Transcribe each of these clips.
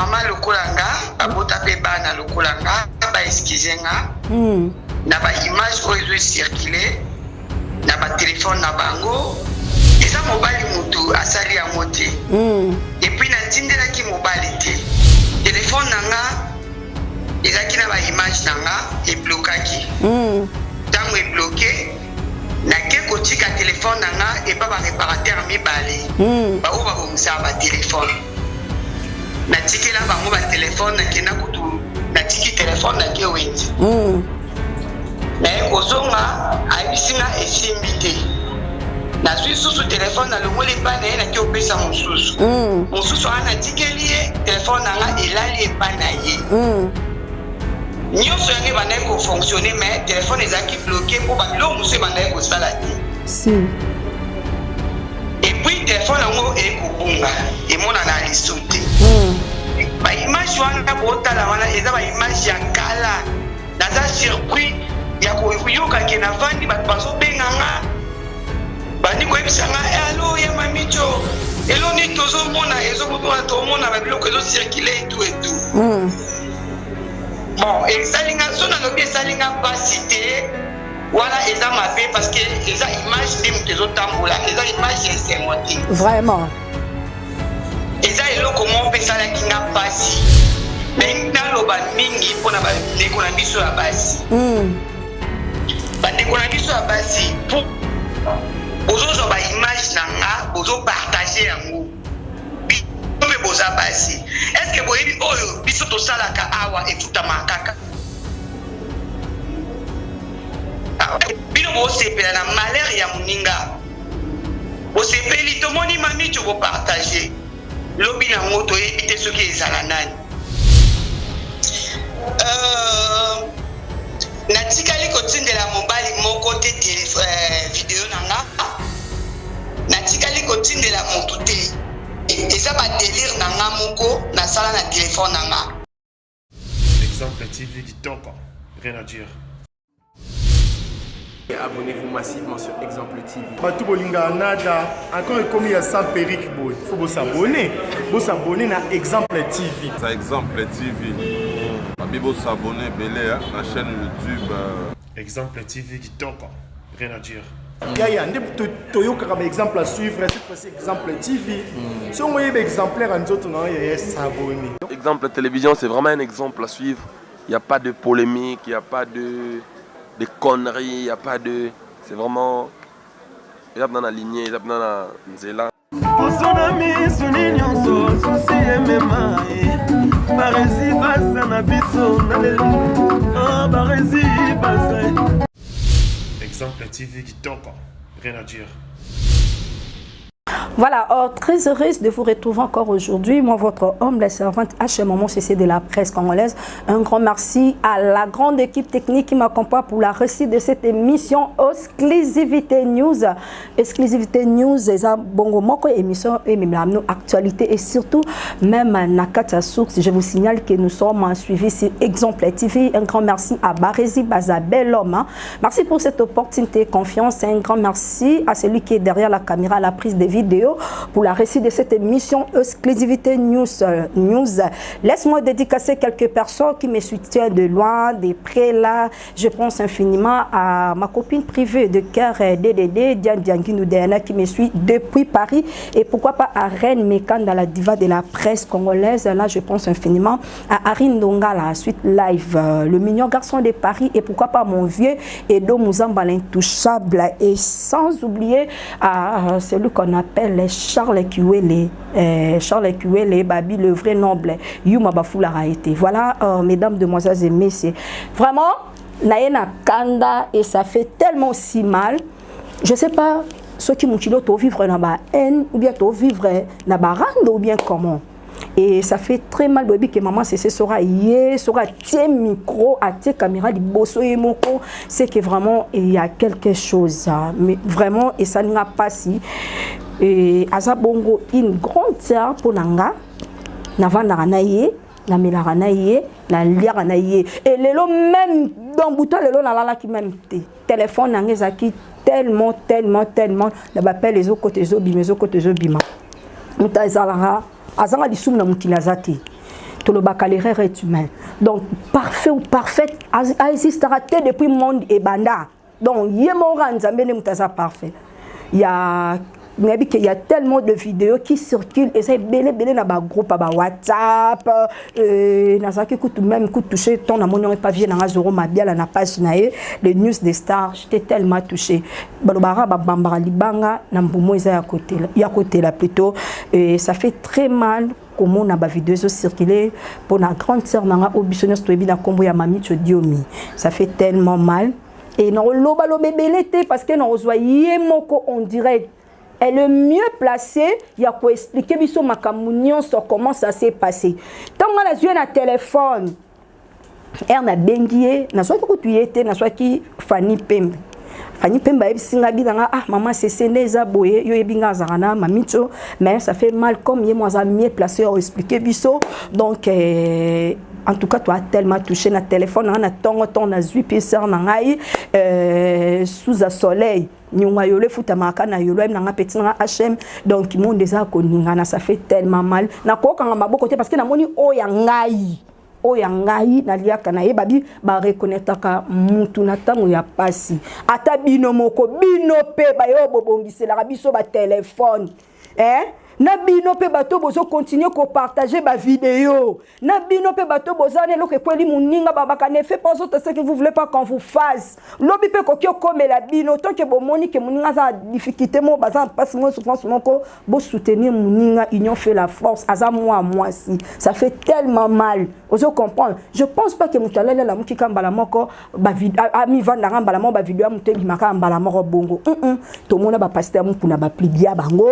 mama lokolanga babota pe bana lokolanga ba excusenga na ba image oyo circuler na ba téléphone na bango eza mobali mutu asali ya mote et puis na tindela ki mobali te téléphone nanga ezaki na ba image nanga e bloquaki tango e bloqué na ke kotika téléphone nanga e ba ba réparateur mibale ba o ba bomisa ba téléphone na tiki la bango ba téléphone na kena kutu na tiki téléphone na ke wenzi na ekozonga abisinga esimbite na susu téléphone na longoli bana na ki opesa mususu ana tikeli ye téléphone nanga elali ebana ye nyonso yango bana ko fonctionner mais téléphone ezaki bloqué pour ba lo musu bana ko sala te si et puis téléphone yango ekobunga emona na lisute ba image wana botala wana eza ba image ya kala naza surpris ya koyoka ke na vandi bato bazobenganga bandi koyebisanga alo ya mamicho eloni tozomona ezokotona tomona babiloko ezocircule etu etu bon esalinga so nalobi esalinga mpasi te wana eza mabe parce que eza image nde moto ezotambola eza image ya esengo te vraiment eza eloko moko mpe esalaki nga mpasi naloba mingi mpona bandeko na biso ya basi bandeko na biso ya basi bozozwa baimage na nga bozopartage yango mpe boza basi estce boyebi oyo biso tosalaka awa efutama kaka bino bosepela na malheur ya moninga bosepeli tomoni mamicho bopartage lobi nango toyebi te soki ezala nani natikali kotindela mobali moko te video nanga natikali kotindela motu te eza badélire nanga moko nasala na téléphone nanga Exemple TV Kitoko, rien à dire. Abonnez-vous massivement sur Exemple TV. Batou bolinga nada encore commis à 100 periques boy. Faut vous s'abonner. Vous s'abonner na Exemple TV. Ça Exemple TV. Bibo s'abonner belé la chaîne YouTube. Exemple TV Kitoko, rien à dire. Yaya, toyoka comme exemple à suivre, cette fois-ci Exemple TV. Si on voyait exemplaire en autres, non, il y a s'abonner. Exemple télévision, c'est vraiment un exemple à suivre. Il n'y a pas de polémique, il n'y a pas de conneries, il n'y a pas de... C'est vraiment... Il y a dans la lignée, il y a dans la nzela. Exemple TV Kitoko, rien à dire. Voilà, très heureuse de vous retrouver encore aujourd'hui. Moi, votre humble servante HMMO CC de la presse congolaise. Un grand merci à la grande équipe technique qui m'accompagne pour la réussite de cette émission Exclusivité News. Exclusivité News, c'est un bon émission et même actualité et surtout même Nakata Source. Je vous signale que nous sommes suivis sur Exemple TV. Un grand merci à Barési Bazabeloma. Merci pour cette opportunité, confiance. Un grand merci à celui qui est derrière la caméra, la prise de vidéo pour la réussite de cette émission Exclusivité News. Laisse-moi dédicacer quelques personnes qui me soutiennent de loin, de près là. Je pense infiniment à ma copine privée de cœur DDD, Diane Dianguinoudéana, qui me suit depuis Paris. Et pourquoi pas à Reine Mekanda, la diva de la presse congolaise. Là, je pense infiniment à Arine Donga, la suite live, le mignon garçon de Paris. Et pourquoi pas mon vieux Edo Mouzamba, l'intouchable. Et sans oublier à celui qu'on appelle Charles Kiwele, Babi, le vrai noble, Yuma Bafula a été. Voilà, mesdames, demoiselles et messieurs. Vraiment, Naena Kanda, et ça fait tellement si mal. Je ne sais pas, ceux qui m'ont dit de vivre dans la haine, ou bien de vivre dans la rande, ou bien comment. Et ça fait très mal que maman c'est sera tiens micro à tes caméras du bosso et moko, c'est que vraiment il y a quelque chose mais vraiment et ça n'a pas si et azabongo une grande sœur pour nanga navanda naie na melara naie na liara naie et lelo même dans bouton lelo na lala qui même téléphone nanga zaki tellement na bapel les autres côtés zobima mutazalara azanga lisum na mukilazati tout le bac l'erreur est humain. Donc parfait ou parfaite existera depuis le monde et banda. Donc yemora nzambe ne mutaza parfait. Il y a tellement de vidéos qui circulent et c'est belé na ba groupe ba WhatsApp na ça qui coûte même coûte toucher ton amonion pas vient na zoro mabia la na page nae les news des stars, j'étais tellement touché balobara ba bambara libanga na mbumo eza ya côté là plutôt et ça fait très mal comment on a ba vidéo circulé pour la grande sœur nanga obisonneuse to ebina kombo ya mami Diomi, ça fait tellement mal et non loba belé parce que non ozoyé moko on dirait elle est mieux placée, il y a quoi expliquer biso makamunion sur comment ça s'est passé. Tant on a joué na téléphone, elle na bengié, na soit que tu étais, na soit qui Fanny Pembe. Fanny Pembe a singa bidanga ah maman c'est seneza boye yo ebinga zarana mamicho mais ça fait mal comme yé moi a mieux placé pour expliquer biso donc en tout cas, tu as tellement touché na téléphone, on a ton a zui pisser na ngai sous un soleil. Nyonga yole futamaka na yolo na petit na HM donc monde déjà koningana ça fait tellement mal. Na ko kanga maboko te parce que na moni o ya ngai na liaka na yebabi ba reconnaître ka mutu na tango ya pasi. Ata bino moko bino pe ba yo bobongisela biso ba téléphone. Na bino pe bato bozo continuer ko partager ba vidéo. Na bino pe bato bozane lo ke kweli muninga babaka ne fait pas autre ce que vous voulez pas qu'on vous fasse. Lobi pe ko kyo comme la bino tant que bomoni ke muninga za difficulté mo bazan passe mo souffrance moko bo soutenir muninga union fait la force aza moi si. Ça fait tellement mal. Ozo comprendre. Je pense pas que mutalele la mukika mbala moko ba vidéo ami vanda mbala mo ba vidéo mutebi maka mbala moko bongo. To mona ba pasteur mu kuna ba plibia bango,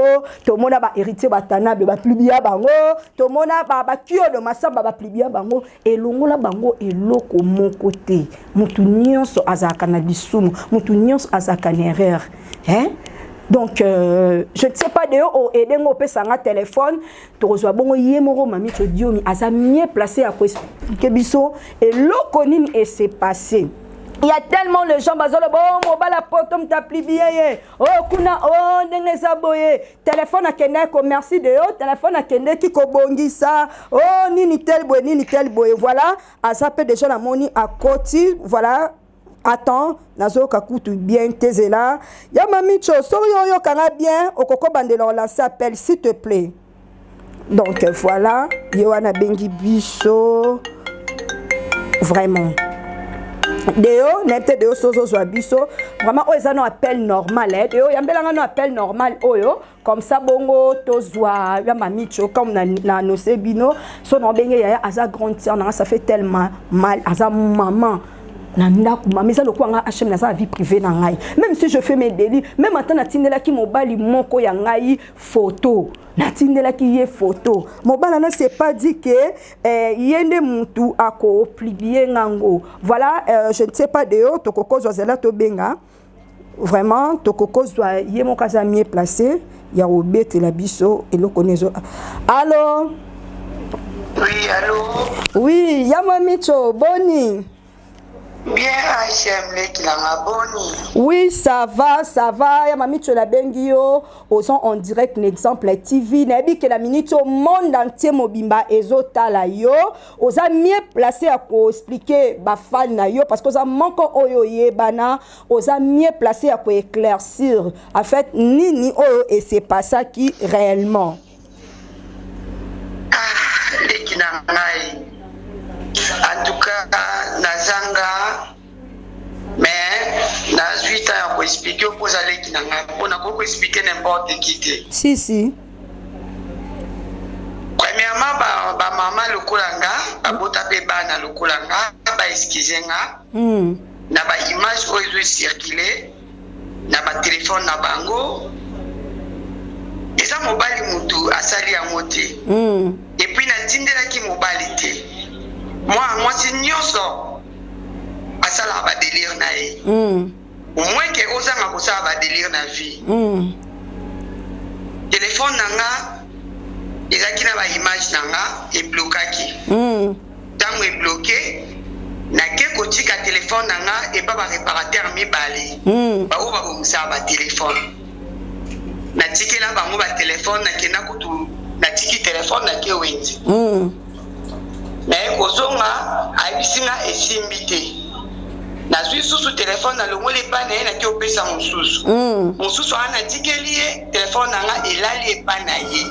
to mona ba batana ba plibia bango to mona ba kio de masamba ba plibia bango elongola bango eloko mon côté mutu nyonso azaka na bisumu mutu nyonso azaka na erreur donc je ne sais pas de o edengo pesa nga téléphone to rozwa bongo yemoro mami Diomi aza mieux placé à expliquer biso eloko nini et c'est passé. Il y a tellement de gens bazolo bon mobile la potom t'appli bien oh kuna oh ndengeza boye téléphone a kende ko merci de yo téléphone a kende ki ko bongisa oh nini tel boye voilà à ça peut déjà la moni à côté voilà attends nazo kakutu bien tezela ya mami cho so yo kanga bien okoko bandelo la s'appelle s'il te plaît donc voilà Yohana bengi biso vraiment Deo, n'importe Deo sozo biso. Vraiment, ils ont un appel normal. Deo, yambela un appel normal. Oyo, comme ça, bongo, tozwa, ya mamicho, comme na no sebino. Son obenge ya aza grande sœur, ça fait tellement mal. Aza maman. Mais ça le quoi nga HM na sa vie privée na ngai. Même si je fais mes délits, même en tant na tindela ki mobali moko ya ngai photo. Na tindela ki ye photo. Mobali na c'est pas dit que yende mutu ako plibier ngango. Voilà, je ne sais pas de yo to koko zela to benga. Vraiment to koko zwa ye mon kaza mieux placé, ya obete la biso et le connaiso. Allô? Oui, allô? Oui, ya mamicho, boni. Bien, HM, qui l'a boni. Oui, ça va. Ya mami tu la bengio, osons en direct un exemple TV. Nebi que la minute au monde entier mobimba ezota la yo, osa mieux placé à ko expliquer ba fan na yo parce que osa manko oyo yebana, osa mieux placé à ko éclaircir. En fait, nini oyo et c'est pas ça qui réellement. Ah, les qui n'a en tout cas, Nazanga, mais dans 8 ans, pour expliquer aux allez qui n'ont expliquer n'importe qui. Si. Premièrement, maman le Kolanga, Babota Bebana le Kolanga, Exquisenga, n'a pas image où ils ont circulé, n'a pas téléphone, n'a pas bango. Et ça, mobile moutou, à sali à moté. Et puis, n'a tindela qui mobilité. Moi c'est nyonso asala ba délire na au moins que osanga ko sa ba délire na vie téléphone nanga ezaki na ba image nanga e bloquaki tango e bloqué na ke ko tika téléphone nanga e pas ba réparateur mibale ba o ba bomisa ba téléphone na tikela bango ba téléphone na kena kutu na tiki téléphone na ke wenzi bisinga esimbi te nazwi susu telefone na longoli epai na ye naki opesa mosusu mosusu ana tikeli ye telefone nanga elali epai na ye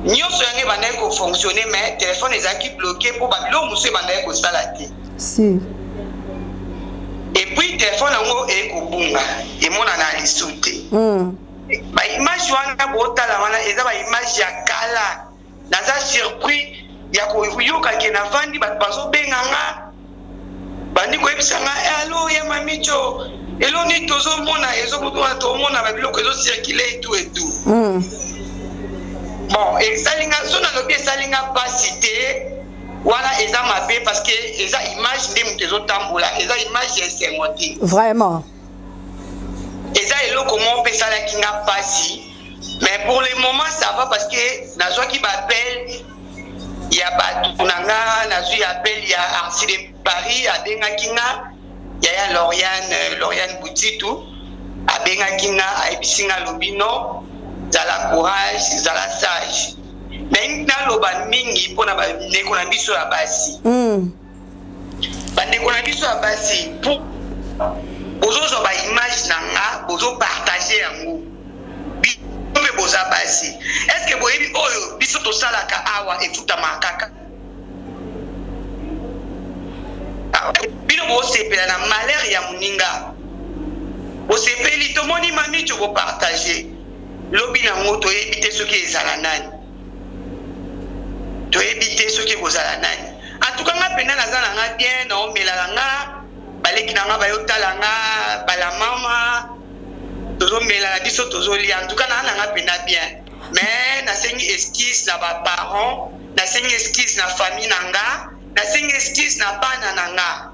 nyonso yango ebandaki kofonctionne mais telefone ezalaki bloqué mpo babilo mosusu ebandaki kosala te si epuis telefone yango ekobunga emonana na lisu te baimage wana botala wana eza baimage ya kala naza surpris ya koyokake na vandi bato bazobenganga bandi koyebisanga alo ya mamicho eloni tozomona ezokutuna tomona babiloko ezocircule etu bon esalinga so nalobi esalinga mpasi te wana eza mabe parce que eza image nde moto ezotambola eza image ya esengo te vraiment eza eloko moko mpe esalaki nga mpasi mais pour le moment ça va parce que nazwaki bapele ya bato na nga nazwi appel ya Arci de Paris abengaki nga yaya Lauriane Boutitu abengaki nga ayebisi nga lobino zala courage zala sage mais naloba mingi mpona bandeko na biso ya basi bandeko na biso ya basi bozozwa baimage na nga bozopartage yango mpe boza basi est ce que boyebi oyo biso tosalaka awa efutama kaka bino bosepela na malheur ya moninga bosepeli tomoni mamicho bopartage lobi nango toyebi te soki ezala nani toyebi te soki ekozala nani antuka nga mpena naza na nga bien naomelaka nga baleki na nga bayotala nga balamama tozomela na biso tozolia antuka na nga mpena bien mais nasengi excuse na baparent nasengi excuse na famille na nga nasengi excuse na bana na nga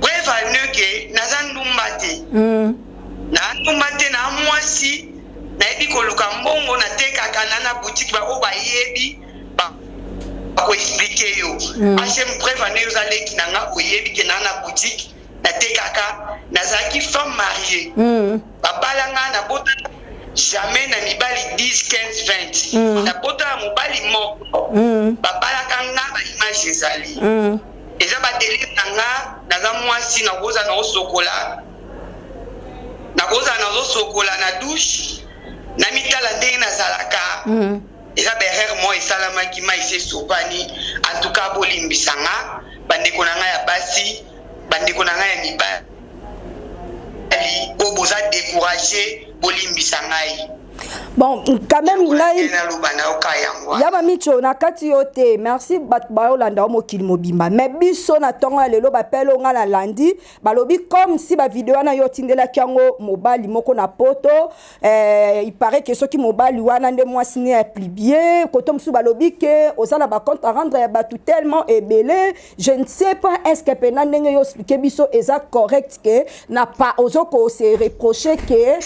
bref aneke naza ndumba te na ndumba te na mwasi nayebi koluka mbongo natekaka na boutique baoyo bayebi bakoexplike yo hm bref ane ozaleki na nga oyebi ke na boutique natekaka nazalaki femme mariée babalanga na bota jamais na mibali 10 15 20 na bota ya mobali moko babalaka nga baimage ezali eza badelire na nga naza mwasi nakoza nazosokola na douche na mitala ndenge nazalaka eza berere mo esalamaki mai esesopani antuka bolimbisanga bandeko na nga ya basi bandeko na nga ya mibali oyo boza découragé bolimbisa ngai bon quand même ngai yaba micho na kati yo te merci bato bayolanda o mokili mobimba mais biso na ntongo ya lelo bapele nga na landi balobi comme si bavideo wana yo tindelaki yango mobali moko na poto il paraît que soki mobali wana nde mwasi ne applibie koto mosusu balobi ke ozala bacompte à rendre ya bato tellement ebele je ne sais pas est ce que pena ndenge yo expliqué biso eza correct ke na pa ozoko se reprocher ke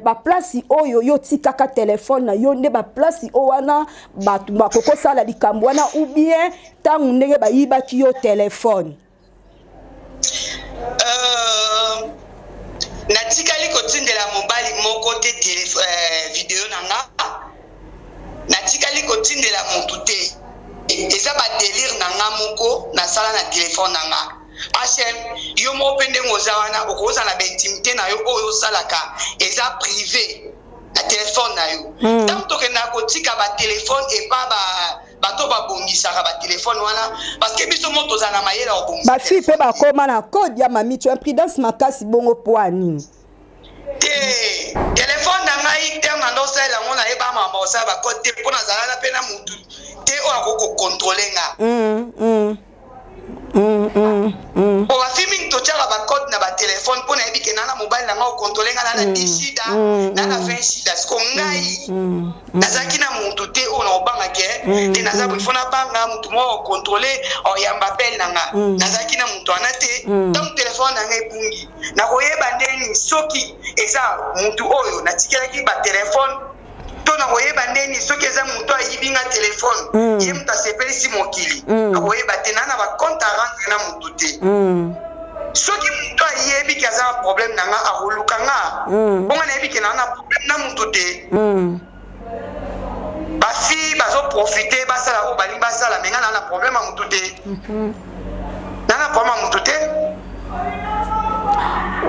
baplace oyo yo tikaka téléphone na yo nde baplace o wana bato bakokosala likambo wana ou bien ntango ndenge bayibaki yo téléphone natikali kotindela mobali moko te video na nga natikali kotindela motu te eza badelire na nga moko nasala na telefone na nga HM yo mo pende ngoza wana okoza na intimité na yo oyo osalaka eza privé na telefone na yo tant tokenda kotika ba telefone et pas bato babongisaka ba telefone wana parce que biso moto za na mayela obongisa ba fille pe ba koma na code ya mami tu imprudence makasi bongo poani te telefone na ngai te mando sala ngona eba mama osala ba code te pona zala na pena mutu te o akoko contrôler nga Pour la filming to tchara ba code na ba téléphone pour na ebike na mobile na nga contrôler nga na dishida na na 20 shida sko ngai nazaki na muntu te o na obanga ke te nazabu ifona banga muntu mo contrôler o yamba pel na nga nazaki na muntu anate donc téléphone na nga ebungi na koyeba ndeni soki eza muntu oyo na tikelaki ba téléphone to na koyeba ndeni soki eza muntu ayibinga téléphone ye muta sepelisi mokili na koyeba te na ba compte à rendre na muntu te soki mutu ayebi ki aza na problème na nga akoluka nga bongo nayebi ke na problème na mutu te basi bazoprofite basala oyo balingi basala me nga na problème ya mutu te nana problème moto te.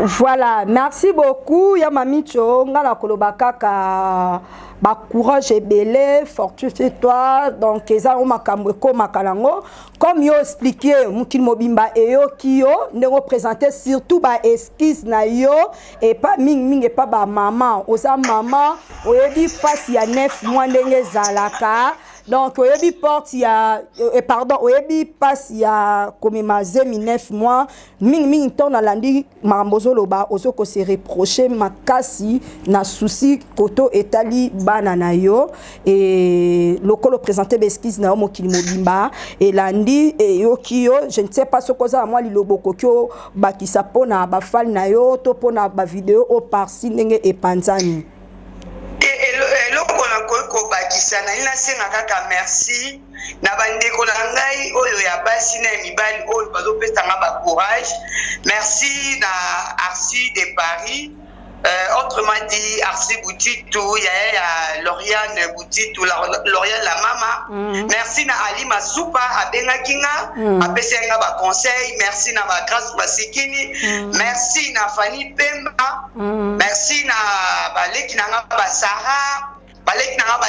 Voilà, merci beaucoup ya mamicho ngala koloba kaka ba courage ebele fortifie-toi donc eza o makambo ko makalango comme yo expliquer mukil mobimba eyo kiyo ndeko présenter surtout ba esquisse na yo et pas ming et pas ba maman oza maman oyebi passe ya 9 mois ndenge zalaka. Donc, oyebi porte ya pardon, oyebi passe ya komema zemi 9 mois ming ton alandi marambozo loba ozoko se reprocher makasi na souci koto etali bana na yo et lokolo présenter beskis na mo kili mobimba et landi et yo kiyo je ne sais pas ce que ça moi li loboko kyo bakisa pona ba fal na yo to pona ba vidéo au parsi ndenge epanzani. Bakisana ina senga kaka merci na bandeko na ngai oyo ya basi na mibali oyo bazopesa nga ba courage. Merci na Arsi de Paris, autrement dit Arsi Boutitou, ya Lauriane Boutitou, Lauriane la mama. Merci na Ali Masupa abenga kinga apesa nga ba conseil. Merci na ba Grâce Basikini. Merci na Fanny Pemba. Merci na baleki na nga ba Sarah. Balek na ba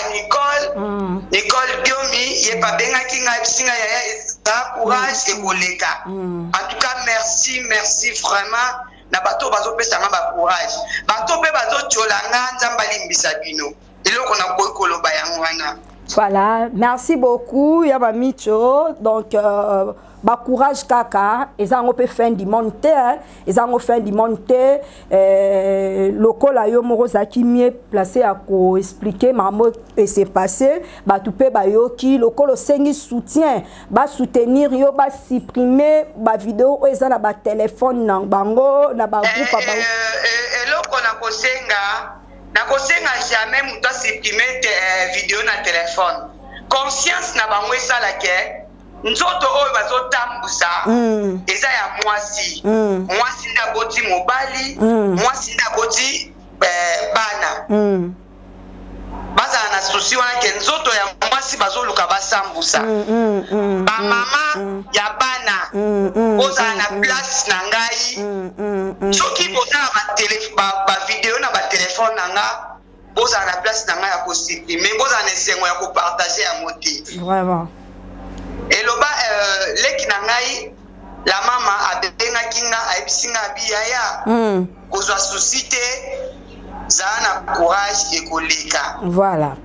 Nicole Diomi ye pa benga kinga bisinga ya eza courage et koleka. En tout cas merci vraiment na bato bazo pesa nga ba courage. Bato pe bazo tolanga nzamba limbisa bino. Eloko na koyi koloba yango wana. Voilà, merci beaucoup ya mamicho donc ba courage kaka ezango pe fin du monde ezango fin du monde lokola yo moko zaki mieux placé à ko expliquer mamo et c'est passé ba tout pe ba yoki lokolo sengi soutien ba soutenir yo ba supprimer ba vidéo ezana ba téléphone na bango na ba groupe ba eloko na kosenga jamais muta supprimer vidéo na téléphone conscience na bango esala ke nzoto oyo bazotambusa eza ya mwasi mwasi ndaboti mobali mwasi ndaboti bana bazala na susi wana ke nzoto ya mwasi bazoluka basambusa bamama ya bana ozala na place na ngai soki bozala bavideo na batelefone na nga bozala na place na ngai ya kosiprime bozala na esengo ya kopartage yango te vraiment. Eloba leki na ngai la mama abengaki nga ayebisinga biyaya kozwa susi te zala na courage ekoleka. Voilà.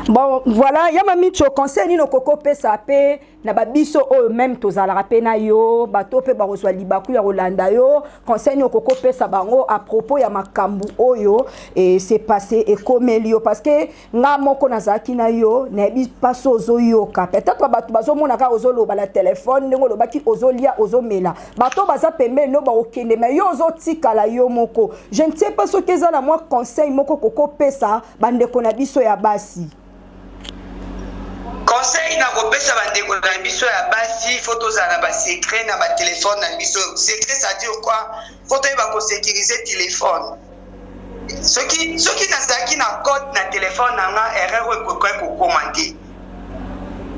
Bon, voilà, ya mamicho conseil ni no koko pesa pe na babiso o même tozala pe na yo bato pe ba kozwa libaku ya Rolanda yo conseil ni koko pesa bango à propos ya makambu oyo et c'est passé et comme elio parce que nga moko nazaki na yo na bi paso ozo yoka peut-être bato bazo mona ka ozo loba la téléphone ngo loba ki ozo lia ozo mela bato baza pembe no ba okende mais yo ozo tikala yo moko je ne sais pas ce que ça la moi conseil moko koko pesa bande kona biso ya basi. Conseil na kopesa bandeko na biso ya basi photo za na ba secret na ba téléphone na biso secret ça dit quoi photo ba ko sécuriser téléphone soki na zaki na code na téléphone na nga erreur ko commander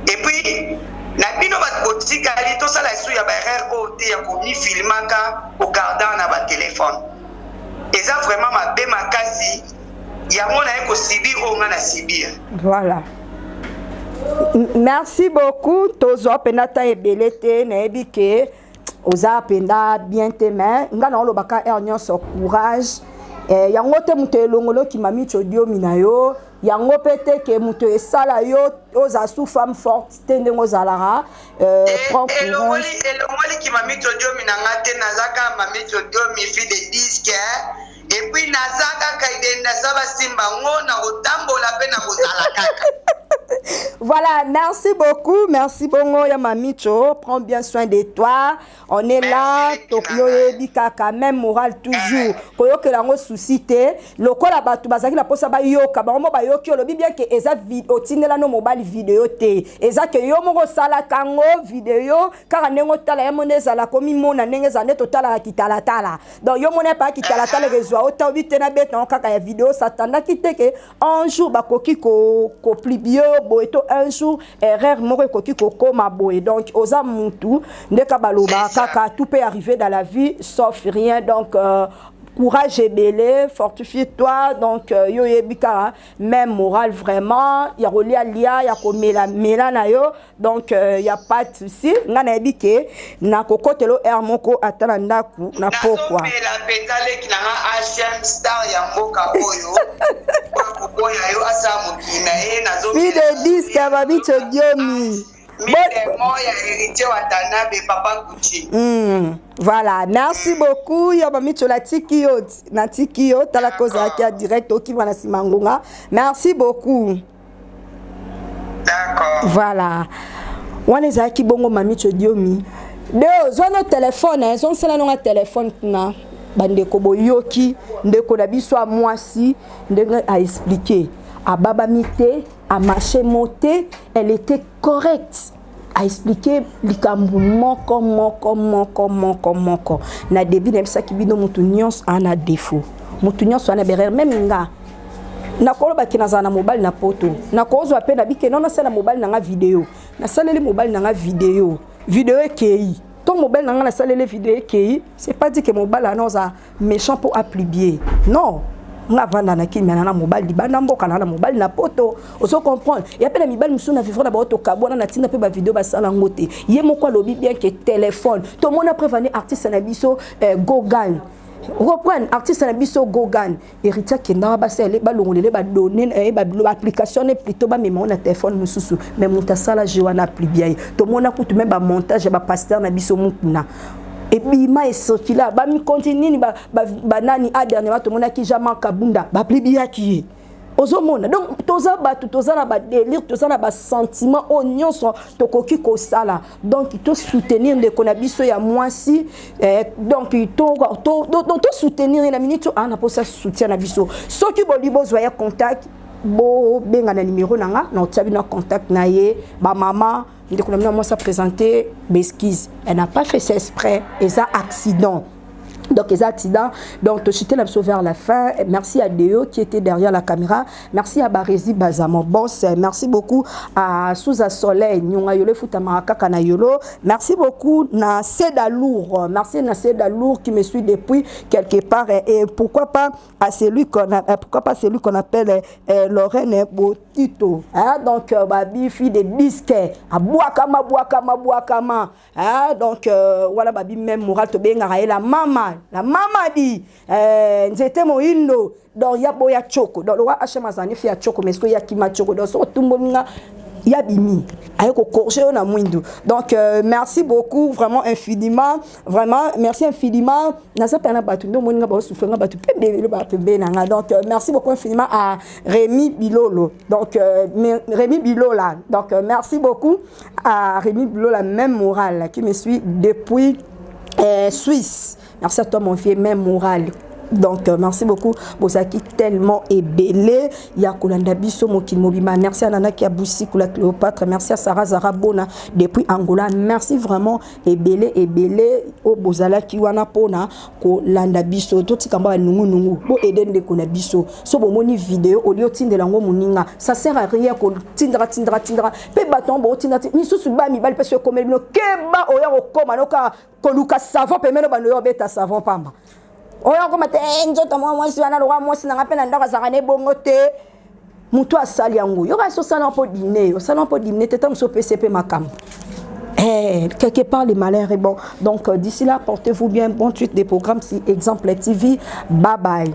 et puis na bino ba botika ali to sala su ya ba erreur o te ya ko mi filmaka ko garder na ba téléphone eza vraiment ma be makasi ya mona ko sibi o nga na sibir. Voilà. Merci beaucoup. Tozo penata ebelete na ebike oza penda bien te mais ngana olobaka ernyo so courage yango te muto elongolo ki mami chodio minayo yango pete ke muto esala yo oza sous femme forte tende ngozalara prend courage elongoli ki mami chodio minanga te nazaka mami chodio mi fi de disque et puis nazaka kaidenda saba simba ngona otambola pe na kozala kaka. Voilà, merci beaucoup, merci bongo ya mamicho, prends bien soin de toi. On est là, Tokyo Edika quand même moral toujours. Koyo ke lango suscité, lokola batu bazaki na posa ba yoka, ba mo ba yoki olobi bien que eza vidéo tinela no mobile vidéo te. Eza ke yo moko sala kango vidéo kaka nengo tala ya moneza la komi mona nenge za neto tala kitala tala. Donc yo mona pa kitala tala rezwa ota obi tena beta kaka ya vidéo satanda kiteke un jour ba koki ko plibio boye to un jour erreur moko koki kokoma boye. Donc oza mutu ndeka baloba kaka tout peut arriver dans la vie sauf rien. Donc courage et belé, fortifie-toi. Donc yo yebika même moral vraiment ya rolia lia ya komela mela na yo. Donc y a pas de souci. Ngana yebike na kokotelo er moko atala ndaku na pokwa. La petale ki na Asian star ya mboka oyo. Boya yo asa mukina nazo. Fide disque babi chodiomi. Voilà, merci beaucoup. Merci beaucoup. D'accord. Voilà. On est à qui bongo mami chodiomi. Deux, on a téléphone, on s'en a téléphone na bandeko boyoki, ndeko na biso a mwasi, ndeko a expliquer. À Baba Mité, à marché monté, elle était correcte. À expliquer comment. Na début de ça qui bino mutunions en a défaut. Mutunions en a berre même nga. Na koloba ki na mobile na poto. Na kozo ape na bike non na sala mobile na vidéo. Na sala le mobile na vidéo. Vidéo ki ton mobile na sala le vidéo ki, c'est pas dit que mobile a méchant pour appliquer. Non. Nga vanda na kimi na mobile libanda mboka na mobile na poto oso comprendre et après la mibali musu na vivre na ba to kabona na tina pe ba vidéo ba sala ngote ye moko lobi bien que téléphone to mona prévenir artiste na biso Gogan reprendre artiste na biso Gogan héritier qui na ba sele ba longolele ba donner ba application plutôt ba même na téléphone mususu mais monta sala joana plus bien to mona kutu même ba montage ba pasteur na biso mukuna. Et puis il sorti là, bah mi continue nani a dernièrement tout le monde qui jamais kabunda, bah plus bien qui est. Ozomona donc toza na ba délire, toza na ba sentiment oignon sont tokoki ko sala. Donc il faut soutenir de konabiso ya mwasi donc il to soutenir na minute na posa soutien na biso. Soki boli bozwa contact bo benga na numéro nanga na otsabi na contact na ye ba maman ndeko na moi ça présenter besquise elle n'a pas fait ça exprès et ça accident. Donc les accidents, donc te chuter la vers la fin. Merci à Deo qui était derrière la caméra. Merci à Barézi Bazamo Boss. Merci beaucoup à Souza Soleil Nyonga Yolo Futamaraka Kanayolo. Merci beaucoup na Seda Lourd. Merci na Seda Lourd qui me suit depuis quelque part et pourquoi pas à celui qu'on appelle Lorraine Botito. Hein? Donc babi fille de disques à Boakama. Hein? Donc voilà babi même moral to benga la maman. La maman dit, c'était mon indo, donc ya boya choko, donc le roi Hachamazani fait choko, mais ce qu'il y a qui m'a choko, donc tout le monde y a bimi, avec au corché on a mouindou. Donc merci beaucoup, vraiment infiniment, vraiment merci infiniment. Nasa pena batu, donc mon gars souffre nga batu, donc merci beaucoup infiniment à Rémi Bilolo. Donc Rémi Bilola. Donc merci beaucoup à Rémi Bilola, même morale qui me suit depuis Suisse. Merci à toi mon vieux, même moral. Donc merci beaucoup Bozaki tellement ébélé ya kolanda biso mokil mobima. Merci à Nana Kiaboussi Kula Cléopâtre, merci à Sarah Zarabona depuis Angola. Merci vraiment ébélé au bozala ki wana pona kolanda biso toti kamba nungu bo eden de kona biso so bo moni vidéo au lieu tinde lango moninga ça sert à rien ko tindra pe baton bo tindra ni susu ba mi bal peso komelo keba oya ko koma noka koluka savon pe meno bano yo beta savon pamba. Oya ko mate nzoto moi si wana loka moi sinanga pe na ndaka zakane bongo te mutu asali yango yo ka so sala po dîner tete mso PCP makam quelque part les malheurs est bon. Donc d'ici là portez-vous bien, bon tweet des programmes si Exemple TV, bye bye.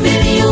Video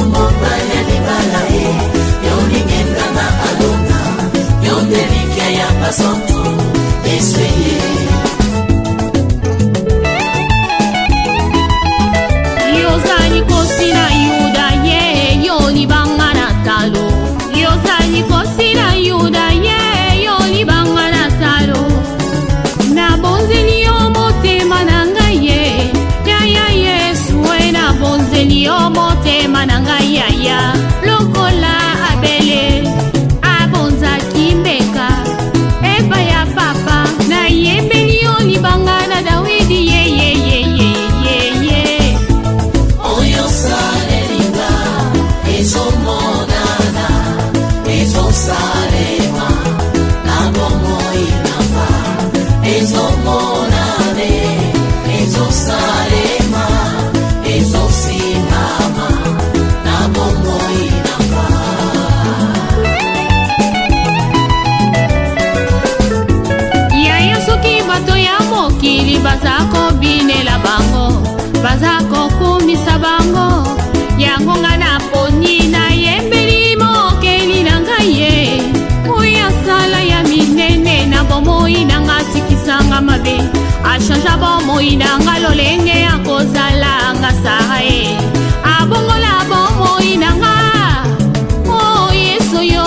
achanja bomoi nanga lolenge akozala nga sae abongola bomoi nanga oh yesu yo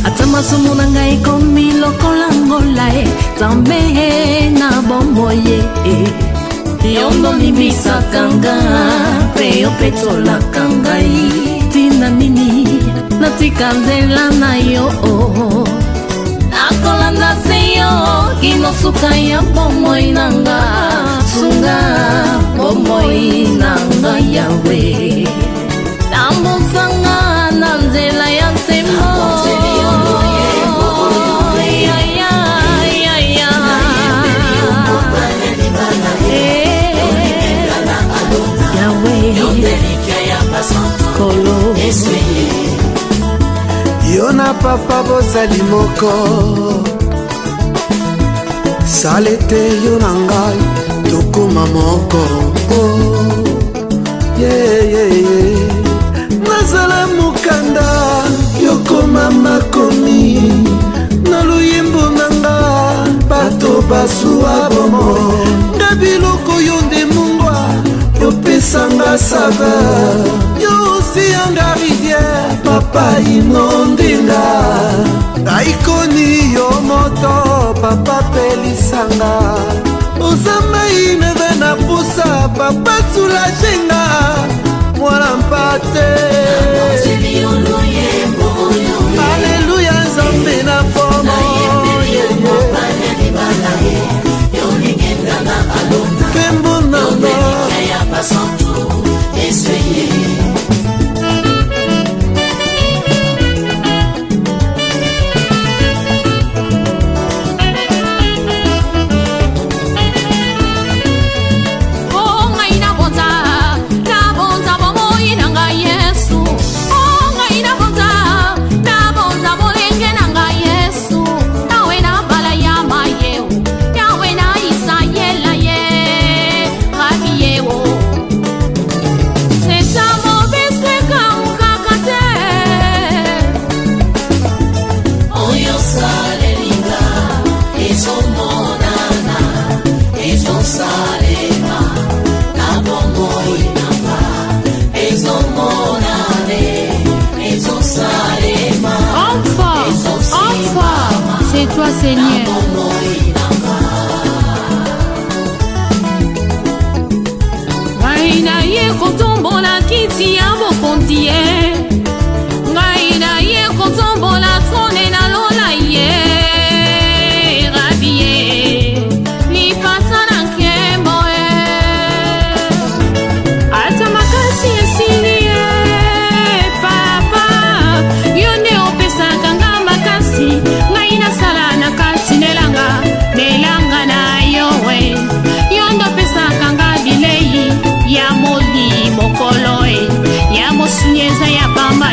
Atamasomo na ngai komi lokola ngola Zambe na bomboye Yondo limisaka nga Pe yo petolaka ngai Tina nini natika nzela na yo Nakolanda se yo Kinosuka ya bomoi nanga Sunga bomoi nanga yawe Tambusanga na nzela ya semo Yo na papa bozali moko Salete yo na ngai tokoma moko Nazala mukanda yokoma makomi Na luyembo nanga bato basuwa bomo Na biloko yo nde mungwa yopesanga saveur Yo osi yanga rivière papa inondenga Aikoni yo moto papa pelisanga Ozamba ineve na pusa papa sulajenga Mwana mpate Alleluia nzambe na pomo Kembo nanga toi Seigneur. Ngai na ye kotombola kiti ya bokonzi ye Ngai na ye kotombola trone na lola ye Rabi ye lipasa na nkembo ye Ata makasi esili ye Papa yo nde opesaka nga makasi Ngai nasala na kasi nelanga na yo we Yo ndo pesaka nga bilei ya molimo kolo ya mosunyeza ya bamba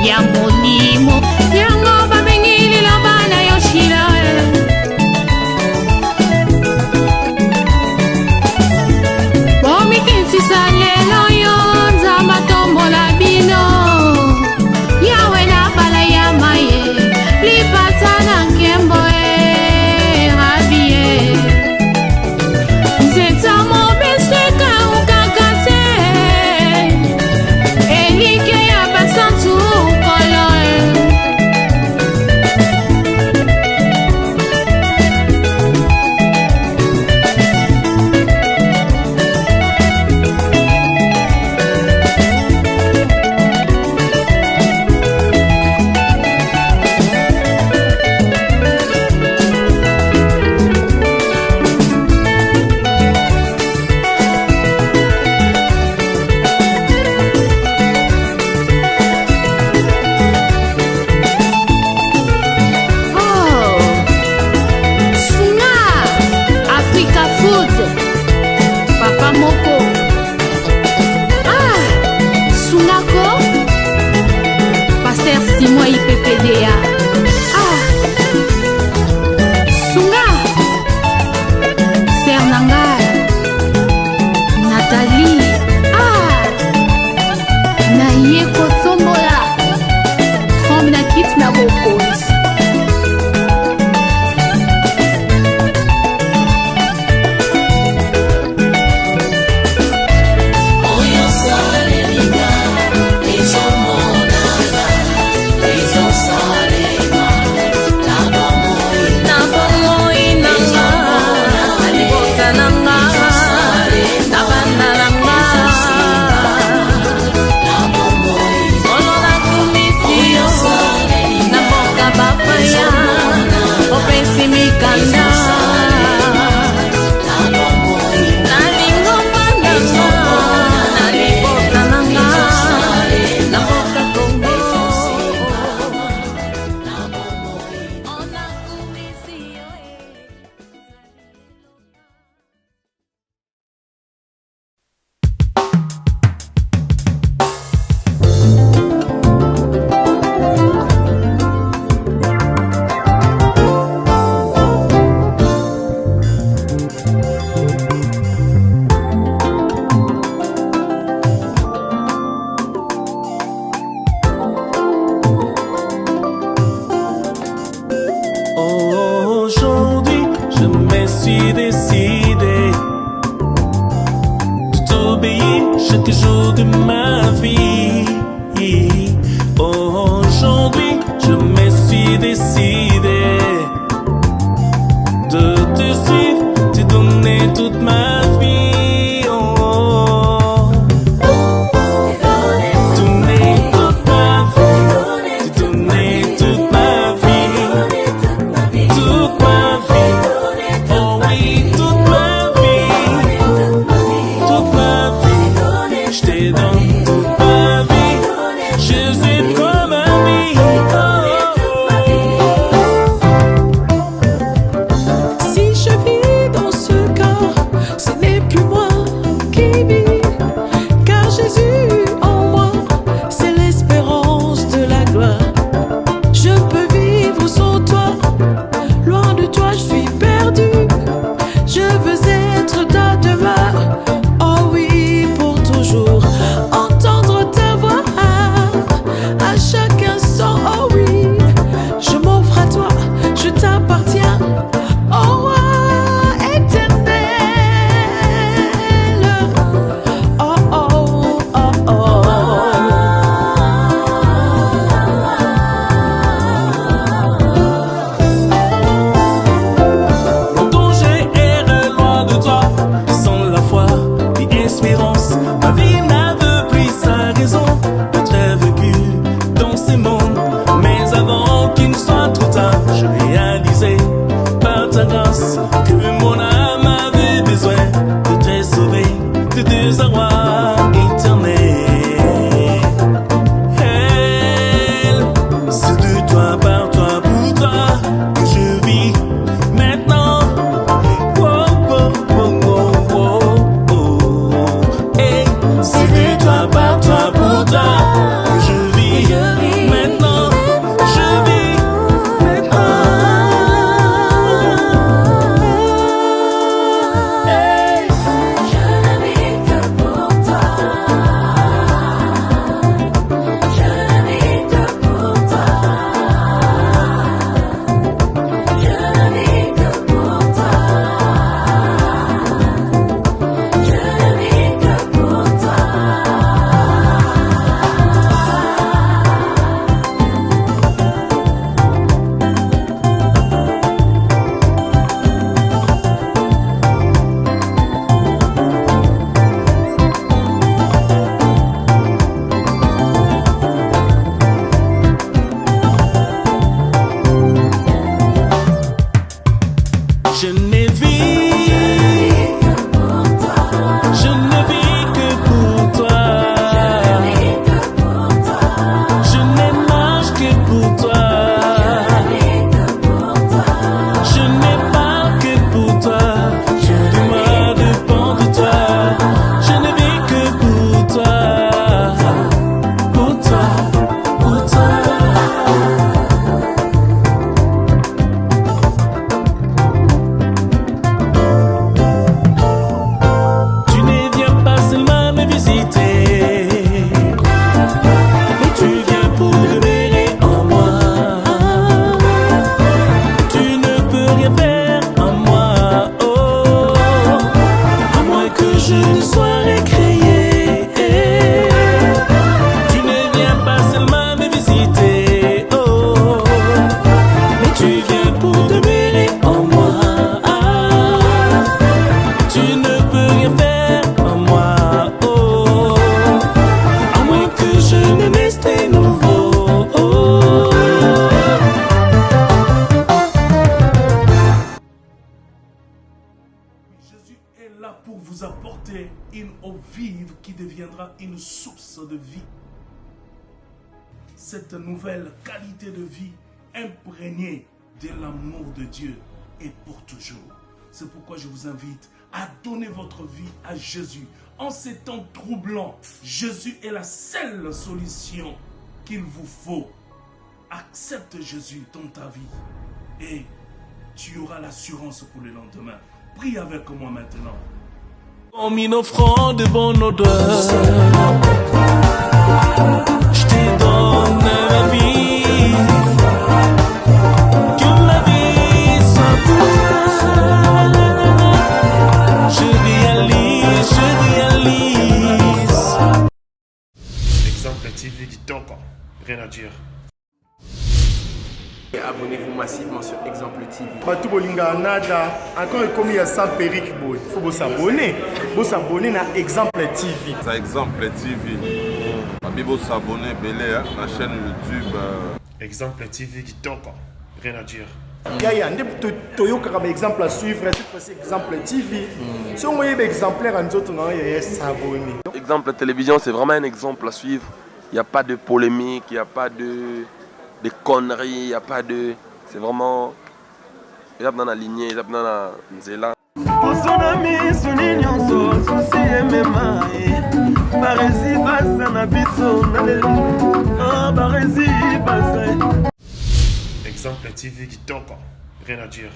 ya molimo yango babengili lobana yo shila bomikisisa lelo yo nzamba tombola bino yawe na bala ya maye lipata na nkembo rabie nzeta mobeseka ukakate elike ya basantu kolo Pasteur Simon IPPDA chaque jour de ma vie. Aujourd'hui, je me suis décidé de te suivre, te donner toute ma vie. Donner toute ma vie, te donner toute ma vie, toute ma vie. Oh oui, toute ma vie, toute ma vie. Je te donne toute ma vie. Jésus comme ma vie. Si je vis dans ce corps, ce n'est plus moi qui vis, car Jésus en moi, c'est l'espérance de la gloire. Je peux vivre sans toi, loin de toi je suis perdu. Je veux être ta demeure, oh oui, pour toujours. Entendre ta voix à chaque instant, oh oui. Je m'offre à toi, je t'appartiens, oh roi éternel. Oh oh oh oh. Le danger erre loin de toi, sans la foi ni espérance. Ma vie n'avait plus sa raison d'être vécue dans ce monde. Mais avant qu'il ne soit trop tard, je réalisais par ta grâce que mon âme avait besoin de te sauver de désarroi éternel. C'est de toi, par toi, pour toi que je vis maintenant. Oh, oh, oh, oh, oh, oh. Hey, c'est de toi, par toi, pour toi que je vis maintenant. Je vis maintenant. Hey. Je ne vis que pour toi. Je ne vis que pour toi. Je ne vis que pour toi. Je ne vis que pour toi. Je ne vis, je ne vis que pour toi. Je ne marche que pour toi. Je n'ai pas que pour toi. Tout de moi dépend de toi. Je ne vis que pour toi. Pour toi, pour toi. Tu ne viens pas seulement me visiter, mais tu viens pour demeurer en moi. Tu ne peux rien faire en moi, oh, à moins que je ne sois récréé. Tu ne viens pas seulement me visiter, oh, mais tu viens pour demeurer en moi. Tu ne peux rien faire en moi, oh, à moins que je ne naisse de nouveau. Oh. Jésus est là pour vous apporter une eau vive qui deviendra une source de vie. Cette nouvelle qualité de vie imprégnée de l'amour de Dieu est pour toujours. C'est pourquoi je vous invite à donner votre vie à Jésus. En ces temps troublants, Jésus est la seule solution qu'il vous faut. Accepte Jésus dans ta vie et tu auras l'assurance pour le lendemain. Prie avec moi maintenant. Comme une offrande de bonne odeur, je te donne ma vie. Que ma vie soit pour toi. Je réalise dire. Et abonnez-vous massivement sur Exemple TV. Batou bolinga nada, encore comme il y a 100 périques, il faut vous s'abonner. Vous s'abonner à Exemple TV. C'est Exemple TV. Vous s'abonner à la chaîne YouTube. Exemple TV qui toque, rien à dire. Il y a un exemple à suivre, cette fois-ci Exemple TV. Si on voit exemplaire en autres, il y a s'abonner. Exemple télévision, c'est vraiment un exemple à suivre. Il n'y a pas de polémique, il n'y a pas de conneries, il n'y a pas de... C'est vraiment... Il y a dans la lignée, il y a dans la nzela. Exemple TV qui toque, rien à dire.